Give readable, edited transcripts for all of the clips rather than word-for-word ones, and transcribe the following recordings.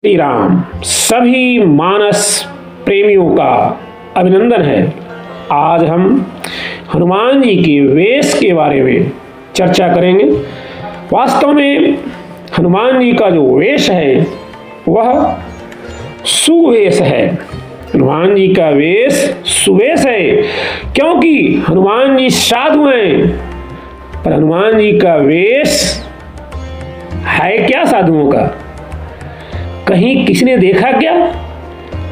श्री राम। सभी मानस प्रेमियों का अभिनंदन है। आज हम हनुमान जी के वेश के बारे में चर्चा करेंगे। वास्तव में हनुमान जी का जो वेश है वह सुवेश है। हनुमान जी का वेश सुवेश है क्योंकि हनुमान जी साधु हैं, पर हनुमान जी का वेश है क्या साधुओं का? कहीं किसी ने देखा क्या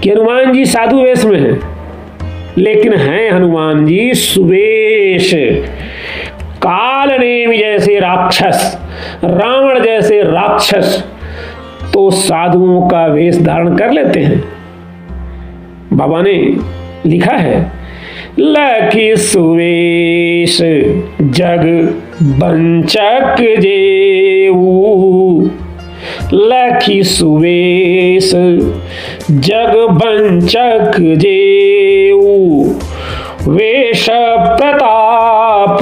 कि हनुमान जी साधु वेश में हैं? लेकिन हैं हनुमान जी सुवेश। काल नेमि जैसे राक्षस, रावण जैसे राक्षस तो साधुओं का वेश धारण कर लेते हैं। बाबा ने लिखा है, लखी सुवेश जग बंचक जेऊ, लखी सुवेश जग बंचक जेऊ, वेश प्रताप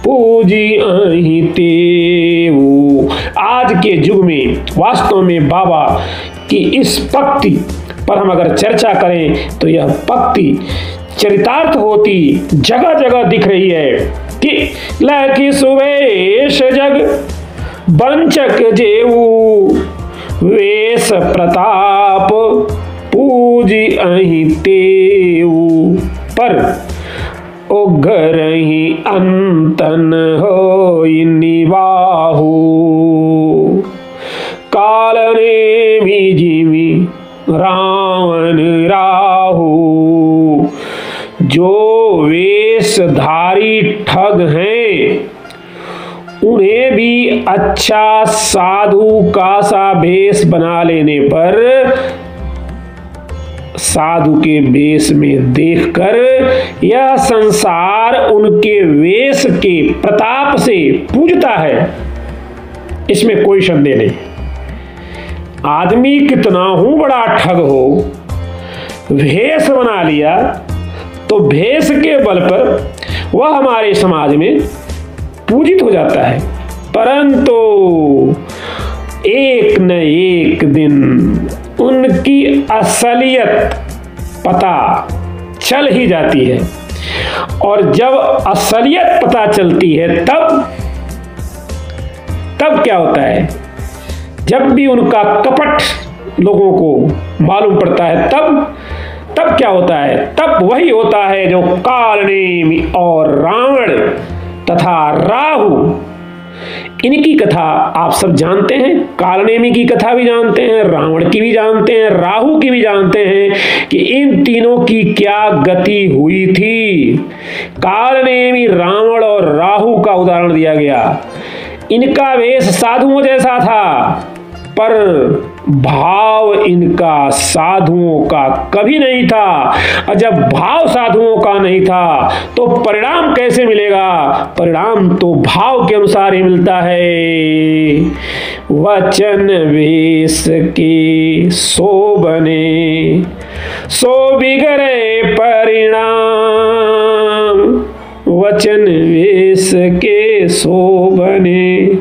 पूजी अहि तेऊ। आज के युग में वास्तव में बाबा की इस पक्ति पर हम अगर चर्चा करें तो यह पक्ति चरितार्थ होती जगह जगह दिख रही है कि लखी सुवेश जग बंचक जेऊ, वेश प्रताप पूजी अहि तेऊ। पर उग्रहि अंतन होई निबाहु, काल नेमि जिमि रावण राहु। जो वेशधारी ठग हैं उन्हें भी अच्छा साधु का सा वेश बना लेने पर साधु के वेश में देखकर यह संसार उनके वेश के प्रताप से पूजता है। इसमें कोई संदेह नहीं। आदमी कितना हूं बड़ा ठग हो, भेष बना लिया तो भेष के बल पर वह हमारे समाज में पूजित हो जाता है। परंतु एक न एक दिन उनकी असलियत पता चल ही जाती है, और जब असलियत पता चलती है तब क्या होता है? जब भी उनका कपट लोगों को मालूम पड़ता है तब क्या होता है? तब वही होता है जो कालनेमि और रावण तथा राहु, इनकी कथा आप सब जानते हैं। कालनेमि की कथा भी जानते हैं, रावण की भी जानते हैं, राहु की भी जानते हैं कि इन तीनों की क्या गति हुई थी। कालनेमि, रावण और राहु का उदाहरण दिया गया। इनका वेश साधुओं जैसा था, पर भाव इनका साधुओं का कभी नहीं था। और जब भाव साधुओं का नहीं था तो परिणाम कैसे मिलेगा? परिणाम तो भाव के अनुसार ही मिलता है। वचन वेश के सो बने, सो बिगड़े परिणाम। वचन वेश के सो बने,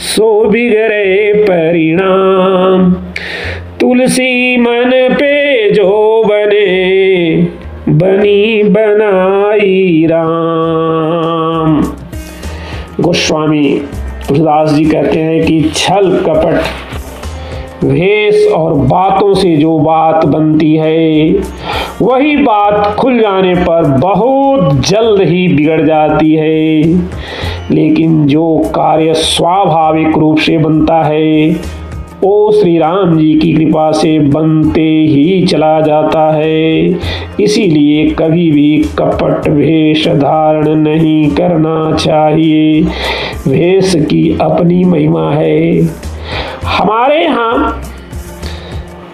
सो बिगड़े परिणाम। तुलसी मन पे जो बने, बनी बनाई राम। गोस्वामी तुलसीदास जी कहते हैं कि छल कपट भेष और बातों से जो बात बनती है वही बात खुल जाने पर बहुत जल्द ही बिगड़ जाती है। लेकिन जो कार्य स्वाभाविक रूप से बनता है वो श्री राम जी की कृपा से बनते ही चला जाता है। इसीलिए कभी भी कपट वेश धारण नहीं करना चाहिए। वेश की अपनी महिमा है। हमारे यहाँ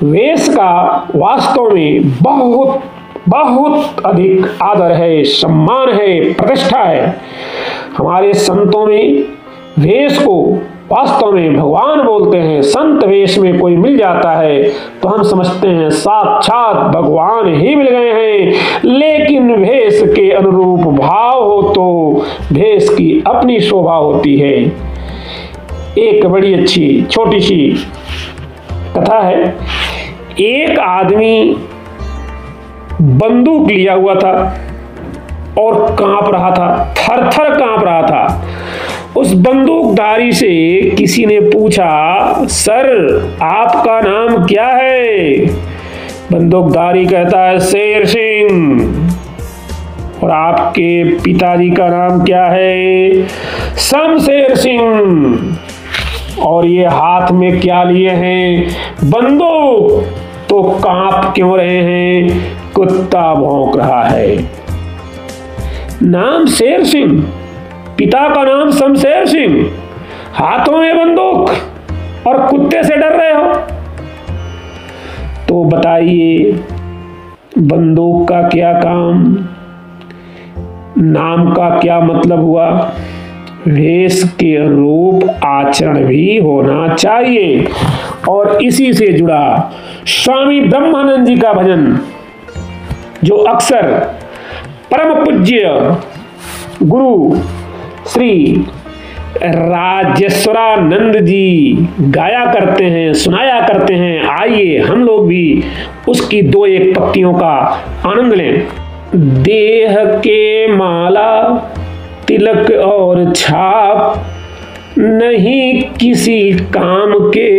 वेश का वास्तव में बहुत बहुत अधिक आदर है, सम्मान है, प्रतिष्ठा है। हमारे संतों में वेश को वास्तव में भगवान बोलते हैं। संत वेश में कोई मिल जाता है तो हम समझते हैं साक्षात भगवान ही मिल गए हैं। लेकिन वेश के अनुरूप भाव हो तो वेश की अपनी शोभा होती है। एक बड़ी अच्छी छोटी सी कथा है, एक आदमी बंदूक लिया हुआ था और कांप रहा था, थर थर कांप रहा था। उस बंदूकधारी से किसी ने पूछा, सर आपका नाम क्या है? बंदूकधारी कहता है, शेर सिंह। और आपके पिताजी का नाम क्या है? शमशेर सिंह। और ये हाथ में क्या लिए हैं? बंदूक। तो कांप क्यों रहे हैं? कुत्ता भौंक रहा है। नाम शेर सिंह, पिता का नाम शमशेर सिंह, हाथों में बंदूक और कुत्ते से डर रहे हो? तो बताइए, बंदूक का क्या काम, नाम का क्या मतलब हुआ? वेश के अनुरूप आचरण भी होना चाहिए। और इसी से जुड़ा स्वामी ब्रह्मानंद जी का भजन, जो अक्सर परम पूज्य गुरु श्री राजेश्वरानंद जी गाया करते हैं, सुनाया करते हैं। आइए हम लोग भी उसकी दो एक पंक्तियों का आनंद लें। देह के माला तिलक और छाप नहीं किसी काम के,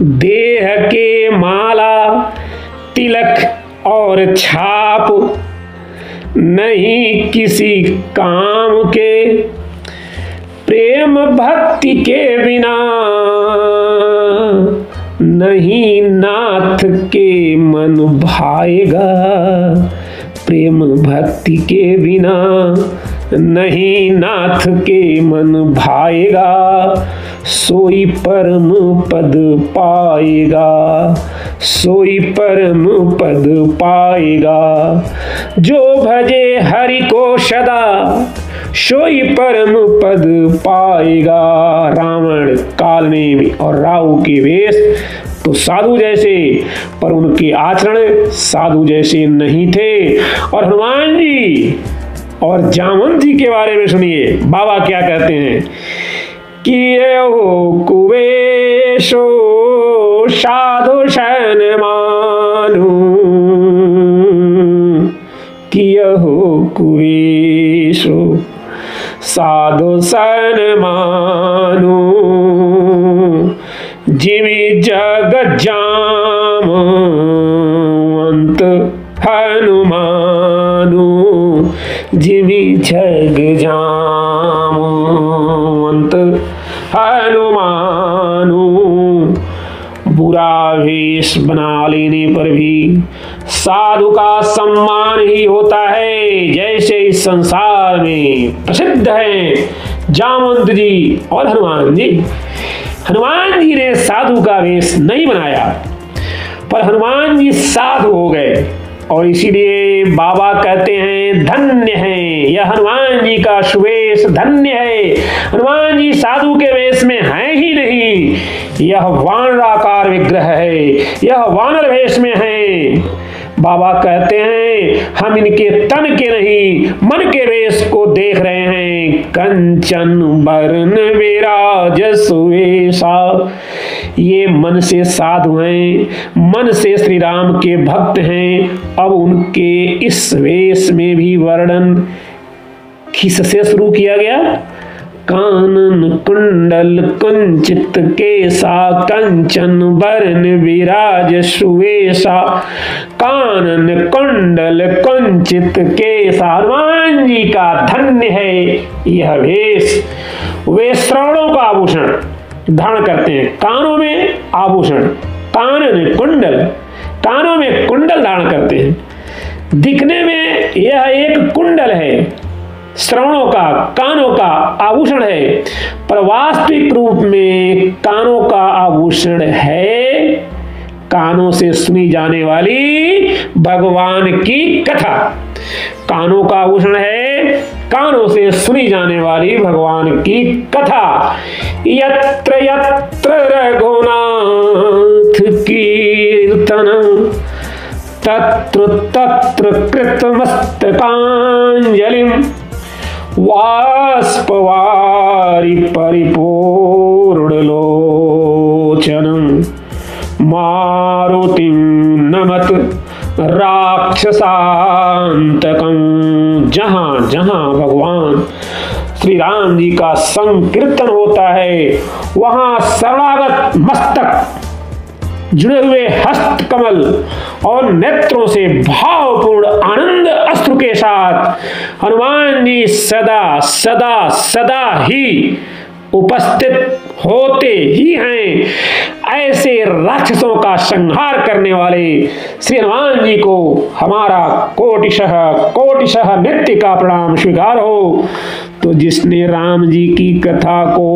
देह के माला तिलक और छाप नहीं किसी काम के, प्रेम भक्ति के बिना नहीं नाथ के मन भाएगा, प्रेम भक्ति के बिना नहीं नाथ के मन भाएगा, सोई परम पद पाएगा, सोई परम पद पाएगा, जो भजे हरि को सदा सोई परम पद पाएगा। रावण, कालनेमी और राहु के वेश तो साधु जैसे, पर उनके आचरण साधु जैसे नहीं थे। और हनुमान जी और जामवंत जी के बारे में सुनिए, बाबा क्या कहते हैं कि ये हो कुवेशो साधु सन मानु, कि हो कुवेशो साधु सन मानु, जिमि जग जामवंत हनुमानु, जिमि जग जामवंत हनुमानु। बुरा वेश बना लेने पर भी साधु का सम्मान ही होता है, जैसे इस संसार में प्रसिद्ध है जामवंत जी और हनुमान जी। हनुमान जी ने साधु का वेश नहीं बनाया, पर हनुमान जी साधु हो गए। और इसीलिए बाबा कहते हैं, धन्य है यह हनुमान जी का सुवेश, धन्य है। हनुमान जी साधु के वेश में हैं ही नहीं, यह वानराकार विग्रह है, यह वानर वेश में है। बाबा कहते हैं, हम इनके तन के नहीं मन के वेश को देख रहे हैं। कंचन बरन विराज सुवेशा, ये मन से साधु हैं, मन से श्री राम के भक्त हैं। अब उनके इस वेश में भी वर्णन किस से शुरू किया गया? कानन कुंडल कुंचित केसा, कंचन बरन विराज सुवेशा, कानन कुंडल कुंचित केसा। हनुमान जी का धन्य है यह वेश। वे श्रवणों का आभूषण धारण करते हैं, कानों में आभूषण, कानन कुंडल, कानों में कुंडल धारण करते हैं। दिखने में यह एक कुंडल है, श्रवणों का, कानों का आभूषण है, पर वास्तविक रूप में कानों का आभूषण है कानों से सुनी जाने वाली भगवान की कथा। कानों का आभूषण है कानों से सुनी जाने वाली भगवान की कथा। यत्र यत्र रघुनाथ कीर्तन, तत्र तत्र कृतमस्तकांजलिं, वाष्पवारि परिपूर्णलोचनं, मारुतिं नमत राक्षसांतकं। जहाँ जहाँ भगवान श्री राम जी का संकीर्तन होता है वहां शरणागत मस्तक, जुड़े हुए हस्त कमल और नेत्रों से भावपूर्ण आनंद अश्रु के साथ हनुमान जी सदा सदा सदा ही उपस्थित होते ही हैं। ऐसे राक्षसों का संहार करने वाले श्री हनुमान जी को हमारा कोटिशः कोटिशः नित्य का प्रणाम स्वीकार हो। तो जिसने राम जी की कथा को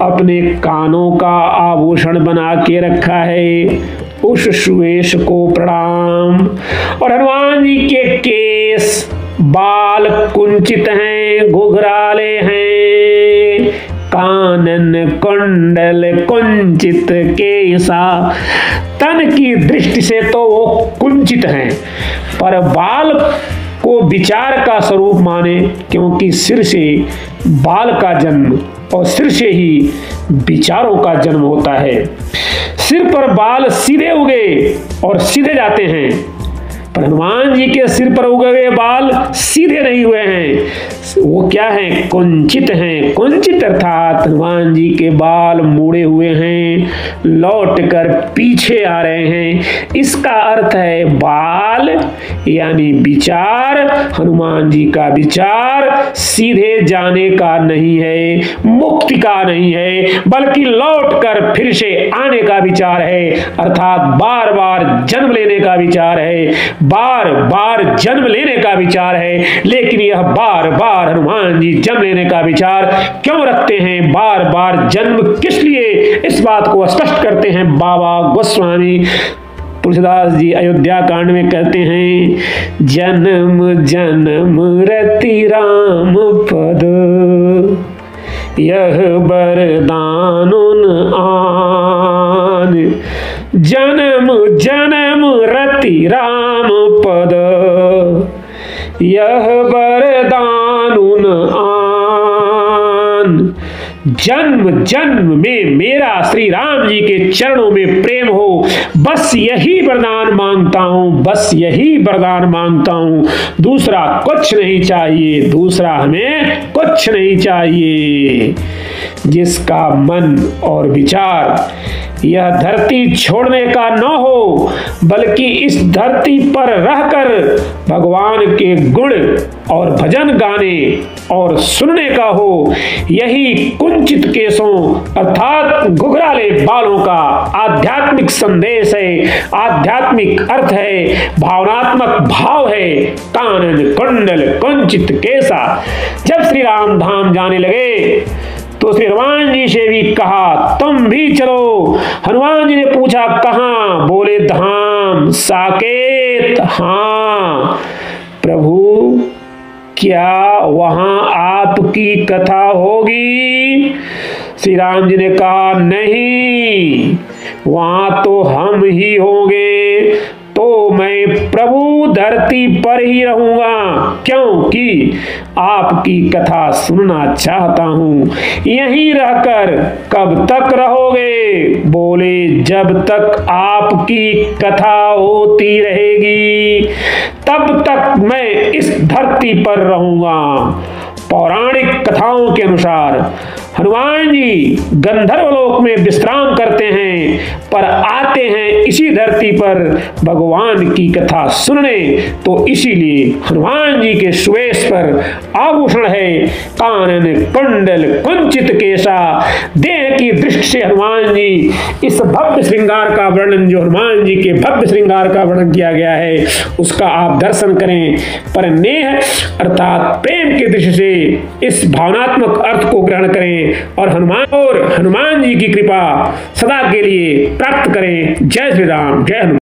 अपने कानों का आभूषण बना के रखा है उस सुवेश को प्रणाम। और हनुमान जी के केस बाल कुंचित हैं, घुघराले हैं, कानन कुंडल कुंचित केसा। तन की दृष्टि से तो वो कुंचित हैं, पर बाल को विचार का स्वरूप माने, क्योंकि सिर से बाल का जन्म और सिर से ही विचारों का जन्म होता है। सिर पर बाल सीधे उगे और सीधे जाते हैं, पर हनुमान जी के सिर पर उगे हुए बाल सीधे नहीं हुए हैं, वो क्या हैं? कुंचित हैं। कुंचित अर्थात हनुमान जी के बाल मुड़े हुए हैं, लौट कर पीछे आ रहे हैं। इसका अर्थ है बाल यानी विचार, हनुमान जी का विचार सीधे जाने का नहीं है, मुक्ति का नहीं है, बल्कि लौट कर फिर से आने का विचार है, अर्थात बार बार जन्म लेने का विचार है, बार बार जन्म लेने का विचार है। लेकिन यह बार बार हनुमान जी जन्म लेने का विचार क्यों रखते हैं, बार बार जन्म किस लिए, इस बात को स्पष्ट करते हैं बाबा गोस्वामी तुलसीदास जी अयोध्या कांड में कहते हैं, जन्म जन्म रति राम पद, यह वरदान आन। जन्म जन्म रति राम पद, यह वरदान आन। जन्म जन्म में मेरा श्री राम जी के चरणों में प्रेम हो, बस यही वरदान मांगता हूं, बस यही वरदान मांगता हूं, दूसरा कुछ नहीं चाहिए, दूसरा हमें कुछ नहीं चाहिए। जिसका मन और विचार यह धरती छोड़ने का न हो, बल्कि इस धरती पर रहकर भगवान के गुण और भजन गाने और सुनने का हो, यही कुंचित केसों अर्थात घुघराले बालों का आध्यात्मिक संदेश है, आध्यात्मिक अर्थ है, भावनात्मक भाव है। कानन कुंडल कुंचित केसा। जब श्री राम धाम जाने लगे तो श्री हनुमान जी से भी कहा तुम भी चलो। हनुमान जी ने पूछा कहाँ? बोले धाम साकेत। हाँ प्रभु, क्या वहां आपकी कथा होगी? श्री राम जी ने कहा नहीं, वहां तो हम ही होंगे, तो मैं प्रभु धरती पर ही रहूंगा, क्योंकि आपकी कथा सुनना चाहता हूं। यहीं रहकर कब तक रहोगे? बोले जब तक आपकी कथा होती रहेगी तब तक मैं इस धरती पर रहूंगा। पौराणिक कथाओं के अनुसार हनुमान जी गंधर्वलोक में विश्राम करते हैं, पर आते हैं इसी धरती पर भगवान की कथा सुनने। तो इसीलिए हनुमान जी के सुवेश पर आभूषण है कानन कुंडल कुंचित केसा। देह की दृष्टि से हनुमान जी इस भव्य श्रृंगार का वर्णन, जो हनुमान जी के भव्य श्रृंगार का वर्णन किया गया है, उसका आप दर्शन करें। पर नेह अर्थात प्रेम की दृष्टि से इस भावनात्मक अर्थ को ग्रहण करें और हनुमान जी की कृपा सदा के लिए प्राप्त करें। जय श्री राम, जय हनुमान।